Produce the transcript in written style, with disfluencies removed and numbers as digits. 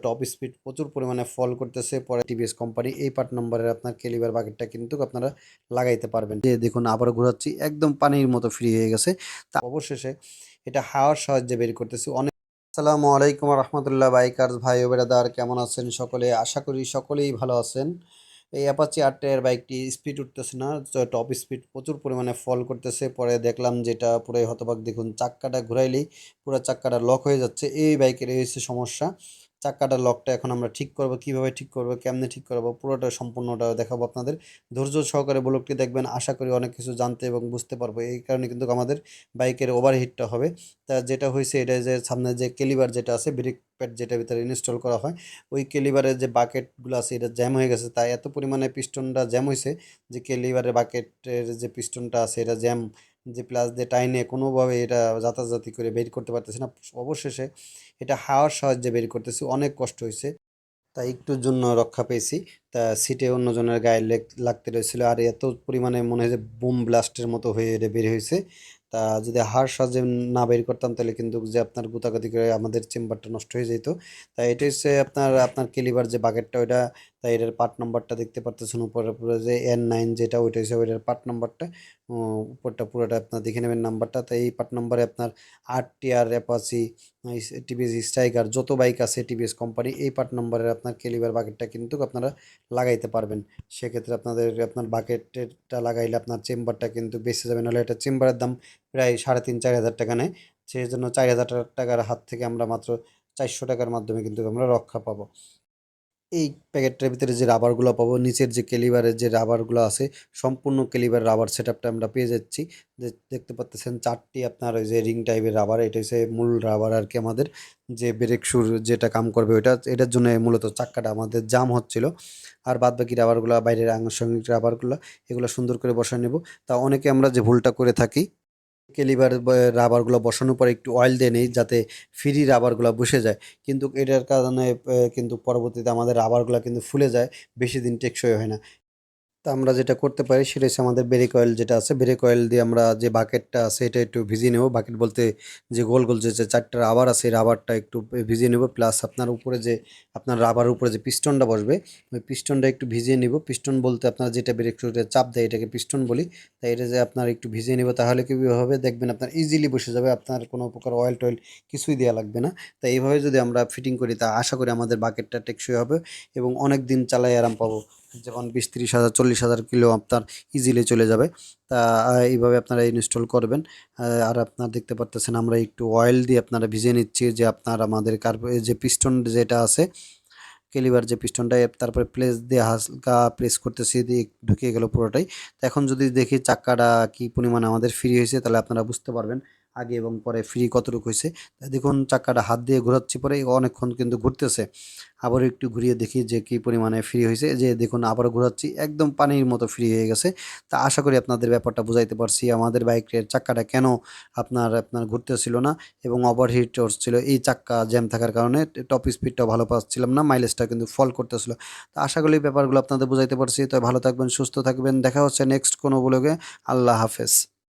Top speed প্রচুর পরিমাণে ফল করতেছে। পরে টিভিএস কোম্পানি এই পার্ট নম্বরের আপনার কেলিবার বাকেটটা কিন্তু আপনারা লাগাইতে পারবেন। যে দেখুন আবারও ঘোরাচ্ছি, একদম পানির মতো ফ্রি হয়ে গেছে। তা অবশেষে এটা হাওয়ার সাহায্যে বের করতেছি। আসসালামু আলাইকুম রহমতুল্লাহ। বাইকার্স ভাই ও বেরাদার, কেমন আছেন সকলে? আশা করি সকলেই ভালো আছেন। এই অ্যাপাচি আর বাইকটি স্পিড উঠতেছে না, টপ স্পিড প্রচুর পরিমাণে ফল করতেছে। পরে দেখলাম যেটা পুরো হতবাক, দেখুন চাক্কাটা ঘুরাইলেই পুরো চাক্কাটা লক হয়ে যাচ্ছে। এই বাইকের এই হচ্ছে সমস্যা। চাক্কাটার লকটা এখন আমরা ঠিক করব, কিভাবে ঠিক করব, কেমনে ঠিক করব, পুরোটা সম্পূর্ণটা দেখাবো আপনাদের। ধৈর্য সহকারে ব্লগটি দেখবেন, আশা করি অনেক কিছু জানতে এবং বুঝতে পারবো। এই কারণে কিন্তু আমাদের বাইকের ওভারহিটটা হবে। তা যেটা হয়েছে এটা যে সামনে যে কেলিবার যেটা আছে, ব্রেক প্যাড যেটা ভিতরে ইনস্টল করা হয়, ওই কেলিবারের যে বাকেটগুলো আছে এটা জ্যাম হয়ে গেছে। তাই এত পরিমাণে পিস্টনটা জ্যাম হয়েছে যে কেলিবারের বাকেটের যে পিস্টনটা আছে এটা জ্যাম, যে প্লাস দিয়ে টাইনে কোনোভাবে এটা যাতাযাতি করে বের করতে পারতেছে না। অবশেষে এটা হাওয়ার সাহায্যে বের করতেছি, অনেক কষ্ট হয়েছে। তাই একটুর জন্য রক্ষা পেয়েছি। তা সিটে অন্যজনের গায়ে লাগতে রয়েছিল, আর এত পরিমাণে মনে হয় যে বুম ব্লাস্টের মতো হয়ে এটা বের হয়েছে। তা যদি হাড় সাজে না বের করতাম তাহলে কিন্তু যে আপনার গুতাগুতি করে আমাদের চেম্বারটা নষ্ট হয়ে যেত। তাই এটা হচ্ছে আপনার আপনার কেলিবার যে বাকেটটা ওইটা। তাই এটার পার্ট নাম্বারটা দেখতে পারতেছেন উপরে পুরো যে N9 যেটা, ওইটা হচ্ছে ওইটার পার্ট নাম্বারটা। উপরটা পুরোটা আপনার দেখে নেবেন নাম্বারটা। তাই এই পার্ট নাম্বারে আপনার আর অ্যাপাচি, টিভিএস স্ট্রাইকার যত বাইক আছে টিভিএস কোম্পানি এই পার্ট নম্বরের আপনার কেলিবার বাকেটটা কিন্তু আপনারা লাগাইতে পারবেন। সেক্ষেত্রে আপনার বাকেটটা লাগাইলে আপনার চেম্বারটা কিন্তু বেঁচে যাবে। নাহলে এটা চেম্বারের দাম প্রায় 3,500-4,000 টাকা নেয়। সেই জন্য 4,000 টাকার হাত থেকে আমরা মাত্র 400 টাকার মাধ্যমে কিন্তু আমরা রক্ষা পাবো। এই প্যাকেটটার ভিতরে যে রাবারগুলো পাবো, নিচের যে কেলিবারের যে রাবারগুলো আছে, সম্পূর্ণ কেলিবার রাবার সেটআপটা আমরা পেয়ে যাচ্ছি। দেখতে পাচ্ছেন 4টি আপনার ওই যে রিং টাইপের রাবার, এটা হচ্ছে মূল রাবার আর কি। আমাদের যে ব্রেক শুর যেটা কাম করবে ওইটা, এটার জন্য মূলত চাক্কাটা আমাদের জাম হচ্ছিল। আর বাদ বাকি রাবারগুলো, বাইরের আনুষঙ্গিক রাবারগুলো, এগুলো সুন্দর করে বসায় নেব। তা অনেকে আমরা যে ভুলটা করে থাকি, কেলিবার রাবারগুলো বসানোর পরে একটু অয়েল দিয়ে নেই যাতে ফ্রি রাবারগুলো বসে যায়। কিন্তু এটার কারণে কিন্তু পরবর্তীতে আমাদের রাবারগুলো কিন্তু ফুলে যায়, বেশি দিন টেকসই হয় না। তা আমরা যেটা করতে পারি সেটা হচ্ছে আমাদের ব্রেক অয়েল যেটা আছে, ব্রেক অয়েল দিয়ে আমরা যে বাকেটটা আছে এটা একটু ভিজিয়ে নেব। বাকেট বলতে যে গোল গোল যে 4টা রাবার আছে, রাবারটা একটু ভিজিয়ে নেব। প্লাস আপনার উপরে যে আপনার রাবারের উপরে যে পিস্টনটা বসবে, ওই পিস্টনটা একটু ভিজিয়ে নিব। পিস্টন বলতে আপনার যেটা ব্রেক শুতে চাপ দেয় এটাকে পিস্টন বলি। তাই এটা যে আপনার একটু ভিজিয়ে নেব, তাহলে কি হবে দেখবেন আপনার ইজিলি বসে যাবে, আপনার কোনো প্রকার অয়েল টয়েল কিছুই দেওয়া লাগবে না। তাই এইভাবে যদি আমরা ফিটিং করি তা আশা করি আমাদের বাকেটটা টেকসই হবে এবং অনেক দিন চালাই আরাম পাবো। যেমন 20-30 হাজার 40,000 কিলো আপনার ইজিলি চলে যাবে। তা এইভাবে আপনারা ইনস্টল করবেন। আর আপনার দেখতে পারতেছেন আমরা একটু অয়েল দিয়ে আপনারা ভিজিয়ে নিচ্ছি, যে আপনার আমাদের যে পিস্টন যেটা আছে, কেলিবার যে পিস্টনটা, তারপরে প্লেস দিয়ে হালকা প্রেস করতেছি, দিয়ে ঢুকিয়ে গেল পুরোটাই। তো এখন যদি দেখি চাক্কাটা কি পরিমাণে আমাদের ফ্রি হয়েছে তাহলে আপনারা বুঝতে পারবেন আগে এবং পরে ফ্রি কতটুকু হয়েছে। দেখুন চাক্কাটা হাত দিয়ে ঘোরাচ্ছি, পরে অনেকক্ষণ কিন্তু ঘুরতেছে। আবার একটু ঘুরিয়ে দেখি যে কি পরিমাণে ফ্রি হয়েছে। যে দেখুন আবারও ঘোরাচ্ছি, একদম পানির মতো ফ্রি হয়ে গেছে। তা আশা করি আপনাদের ব্যাপারটা বুঝাইতে পারছি, আমাদের বাইকের চাক্কাটা কেন আপনার আপনার ঘুরতেছিল না এবং ওভারহিট হচ্ছিল। এই চাক্কা জ্যাম থাকার কারণে টপ স্পিডটাও ভালো পাচ্ছিলাম না, মাইলেজটা কিন্তু ফল করতেছিল। তো আশা করি ব্যাপারগুলো আপনাদের বুঝাইতে পারছি। তো ভালো থাকবেন, সুস্থ থাকবেন, দেখা হচ্ছে নেক্সট কোনো ব্লগে। আল্লাহ হাফেজ।